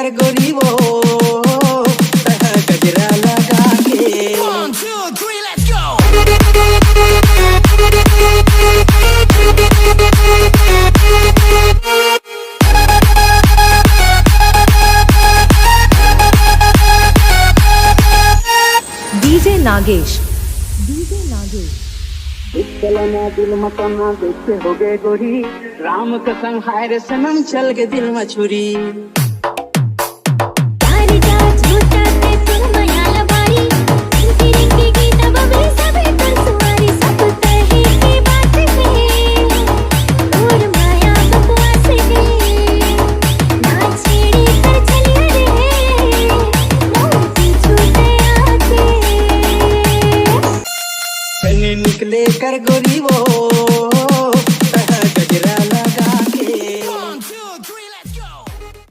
कर गोरी वो गजरा लगा के। 1, 2, 3, let's go. डीजे नागेश। चलना दिल मतना देखते हो गए गोरी, राम कसम हाय रे सनम चल के दिल में छुरी। निकले कर गोरी